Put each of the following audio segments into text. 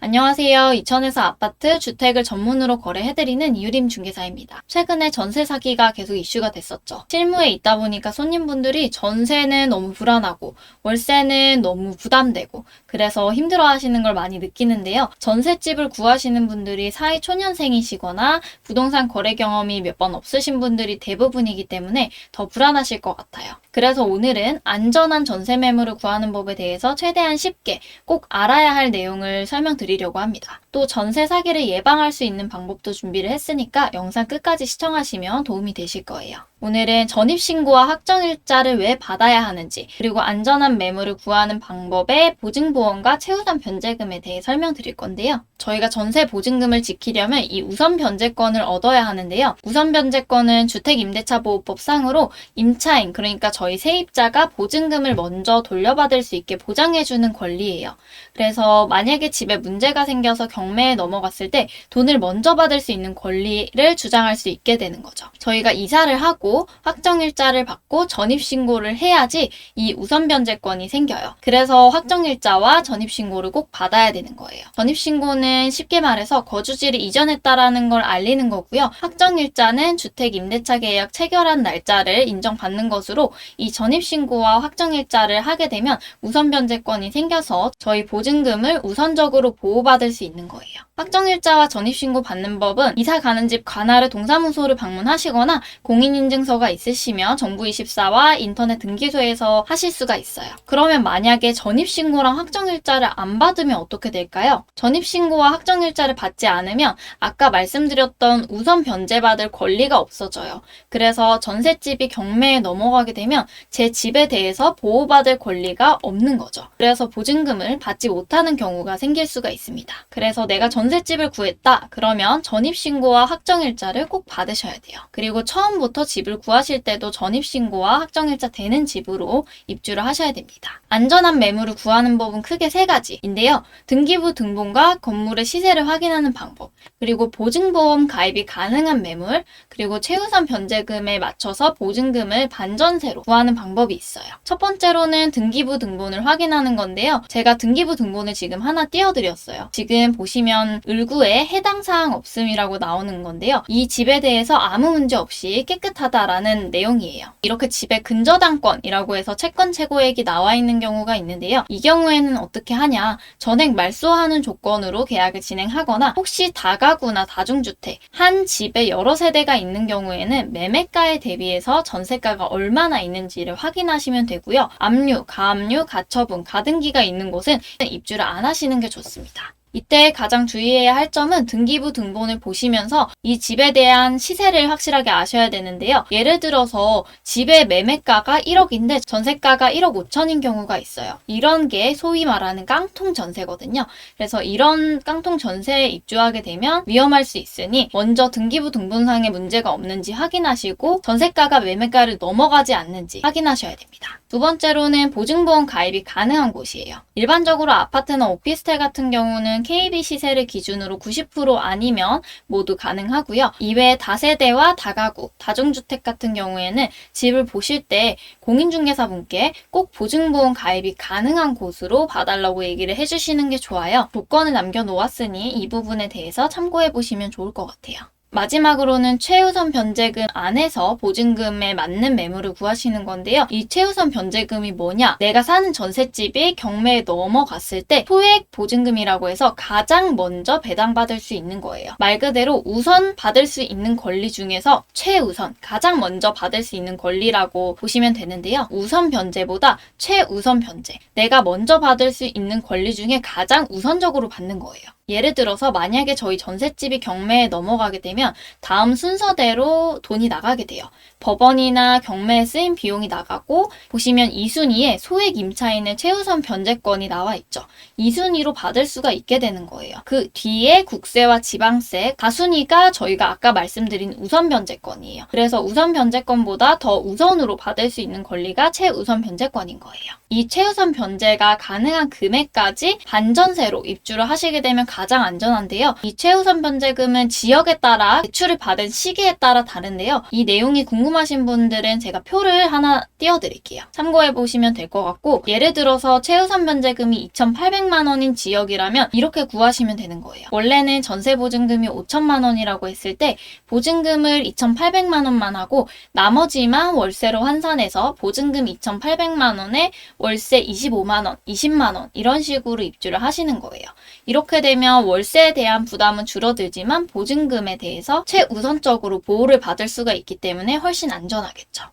안녕하세요. 이천에서 아파트, 주택을 전문으로 거래해드리는 이유림 중개사입니다. 최근에 전세 사기가 계속 이슈가 됐었죠. 실무에 있다 보니까 손님분들이 전세는 너무 불안하고 월세는 너무 부담되고 그래서 힘들어하시는 걸 많이 느끼는데요. 전셋집을 구하시는 분들이 사회초년생이시거나 부동산 거래 경험이 몇 번 없으신 분들이 대부분이기 때문에 더 불안하실 것 같아요. 그래서 오늘은 안전한 전세 매물을 구하는 법에 대해서 최대한 쉽게 꼭 알아야 할 내용을 설명드리려고 합니다. 또 전세 사기를 예방할 수 있는 방법도 준비를 했으니까 영상 끝까지 시청하시면 도움이 되실 거예요. 오늘은 전입신고와 확정일자를 왜 받아야 하는지, 그리고 안전한 매물을 구하는 방법의 보증보험과 최우선 변제금에 대해 설명드릴 건데요. 저희가 전세 보증금을 지키려면 이 우선 변제권을 얻어야 하는데요. 우선 변제권은 주택임대차보호법상으로 임차인, 그러니까 저희 세입자가 보증금을 먼저 돌려받을 수 있게 보장해주는 권리예요. 그래서 만약에 집에 문제가 생겨서 경매에 넘어갔을 때 돈을 먼저 받을 수 있는 권리를 주장할 수 있게 되는 거죠. 저희가 이사를 하고 확정일자를 받고 전입신고를 해야지 이 우선변제권이 생겨요. 그래서 확정일자와 전입신고를 꼭 받아야 되는 거예요. 전입신고는 쉽게 말해서 거주지를 이전했다라는 걸 알리는 거고요. 확정일자는 주택임대차 계약 체결한 날짜를 인정받는 것으로 이 전입신고와 확정일자를 하게 되면 우선변제권이 생겨서 저희 보증금을 우선적으로 보호받을 수 있는 거예요. 확정일자와 전입신고 받는 법은 이사 가는 집 관할의 동사무소를 방문하시거나 공인인증서가 있으시면 정부24와 인터넷 등기소에서 하실 수가 있어요. 그러면 만약에 전입신고랑 확정일자를 안 받으면 어떻게 될까요? 전입신고와 확정일자를 받지 않으면 아까 말씀드렸던 우선 변제받을 권리가 없어져요. 그래서 전셋집이 경매에 넘어가게 되면 제 집에 대해서 보호받을 권리가 없는 거죠. 그래서 보증금을 받지 못하는 경우가 생길 수가 있습니다. 그래서 내가 전셋집을 구했다 그러면 전입신고와 확정일자를 꼭 받으셔야 돼요. 그리고 처음부터 집을 구하실 때도 전입신고와 확정일자 되는 집으로 입주를 하셔야 됩니다. 안전한 매물을 구하는 법은 크게 세 가지인데요. 등기부 등본과 건물의 시세를 확인하는 방법, 그리고 보증보험 가입이 가능한 매물, 그리고 최우선 변제금에 맞춰서 보증금을 반전세로 구하는 방법이 있어요. 첫 번째로는 등기부 등본을 확인하는 건데요. 제가 등기부 등본을 지금 하나 띄워드렸어요. 지금 보시면 을구에 해당 사항 없음이라고 나오는 건데요. 이 집에 대해서 아무 문제 없이 깨끗하다라는 내용이에요. 이렇게 집에 근저당권이라고 해서 채권 최고액이 나와 있는 경우가 있는데요. 이 경우에는 어떻게 하냐? 전액 말소하는 조건으로 계약을 진행하거나 혹시 다가구나 다중주택, 한 집에 여러 세대가 있는 경우에는 매매가에 대비해서 전세가가 얼마나 있는지를 확인하시면 되고요. 압류, 가압류, 가처분, 가등기가 있는 곳은 입주를 안 하시는 게 좋습니다. 이때 가장 주의해야 할 점은 등기부 등본을 보시면서 이 집에 대한 시세를 확실하게 아셔야 되는데요. 예를 들어서 집의 매매가가 1억인데 전세가가 1억 5천인 경우가 있어요. 이런 게 소위 말하는 깡통 전세거든요. 그래서 이런 깡통 전세에 입주하게 되면 위험할 수 있으니 먼저 등기부 등본상에 문제가 없는지 확인하시고 전세가가 매매가를 넘어가지 않는지 확인하셔야 됩니다. 두 번째로는 보증보험 가입이 가능한 곳이에요. 일반적으로 아파트나 오피스텔 같은 경우는 KB 시세를 기준으로 90% 아니면 모두 가능하고요. 이외에 다세대와 다가구, 다중주택 같은 경우에는 집을 보실 때 공인중개사분께 꼭 보증보험 가입이 가능한 곳으로 봐달라고 얘기를 해주시는 게 좋아요. 조건을 남겨놓았으니 이 부분에 대해서 참고해보시면 좋을 것 같아요. 마지막으로는 최우선 변제금 안에서 보증금에 맞는 매물을 구하시는 건데요. 이 최우선 변제금이 뭐냐? 내가 사는 전셋집이 경매에 넘어갔을 때 소액 보증금이라고 해서 가장 먼저 배당받을 수 있는 거예요. 말 그대로 우선 받을 수 있는 권리 중에서 최우선, 가장 먼저 받을 수 있는 권리라고 보시면 되는데요. 우선 변제보다 최우선 변제, 내가 먼저 받을 수 있는 권리 중에 가장 우선적으로 받는 거예요. 예를 들어서 만약에 저희 전셋집이 경매에 넘어가게 되면 다음 순서대로 돈이 나가게 돼요. 법원이나 경매에 쓰인 비용이 나가고 보시면 2순위에 소액 임차인의 최우선 변제권이 나와 있죠. 2순위로 받을 수가 있게 되는 거예요. 그 뒤에 국세와 지방세, 다순위가 저희가 아까 말씀드린 우선 변제권이에요. 그래서 우선 변제권보다 더 우선으로 받을 수 있는 권리가 최우선 변제권인 거예요. 이 최우선 변제가 가능한 금액까지 반전세로 입주를 하시게 되면 가장 안전한데요. 이 최우선 변제금은 지역에 따라 각각 대출을 받은 시기에 따라 다른데요. 이 내용이 궁금하신 분들은 제가 표를 하나 띄워드릴게요. 참고해 보시면 될 것 같고, 예를 들어서 최우선 변제금이 2,800만 원인 지역이라면 이렇게 구하시면 되는 거예요. 원래는 전세 보증금이 5천만 원이라고 했을 때 보증금을 2,800만 원만 하고 나머지만 월세로 환산해서 보증금 2,800만 원에 월세 25만 원, 20만 원 이런 식으로 입주를 하시는 거예요. 이렇게 되면 월세에 대한 부담은 줄어들지만 보증금에 대해서 최우선적으로 보호를 받을 수가 있기 때문에 훨씬 안전하겠죠.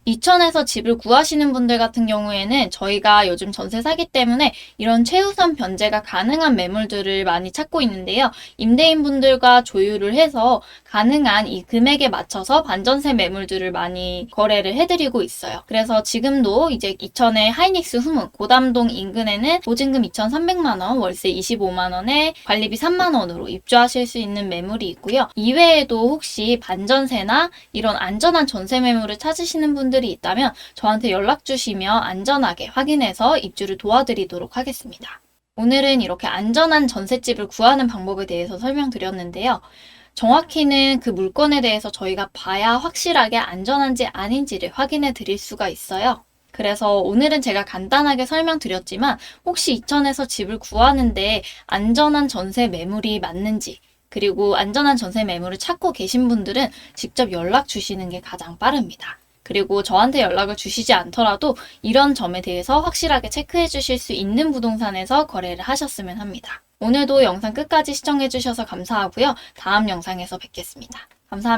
이천에서 집을 구하시는 분들 같은 경우에는 저희가 요즘 전세 사기 때문에 이런 최우선 변제가 가능한 매물들을 많이 찾고 있는데요. 임대인분들과 조율을 해서 가능한 이 금액에 맞춰서 반전세 매물들을 많이 거래를 해드리고 있어요. 그래서 지금도 이제 이천의 하이닉스 후문 고담동 인근에는 보증금 2,300만 원, 월세 25만 원에 관리비 3만 원으로 입주하실 수 있는 매물이 있고요. 이외에도 혹시 반전세나 이런 안전한 전세 매물을 찾으시는 분들이 있다면 저한테 연락 주시면 안전하게 확인해서 입주를 도와드리도록 하겠습니다. 오늘은 이렇게 안전한 전셋집을 구하는 방법에 대해서 설명드렸는데요. 정확히는 그 물건에 대해서 저희가 봐야 확실하게 안전한지 아닌지를 확인해 드릴 수가 있어요. 그래서 오늘은 제가 간단하게 설명드렸지만 혹시 이천에서 집을 구하는데 안전한 전세 매물이 맞는지, 그리고 안전한 전세 매물을 찾고 계신 분들은 직접 연락 주시는 게 가장 빠릅니다. 그리고 저한테 연락을 주시지 않더라도 이런 점에 대해서 확실하게 체크해 주실 수 있는 부동산에서 거래를 하셨으면 합니다. 오늘도 영상 끝까지 시청해 주셔서 감사하고요. 다음 영상에서 뵙겠습니다. 감사합니다.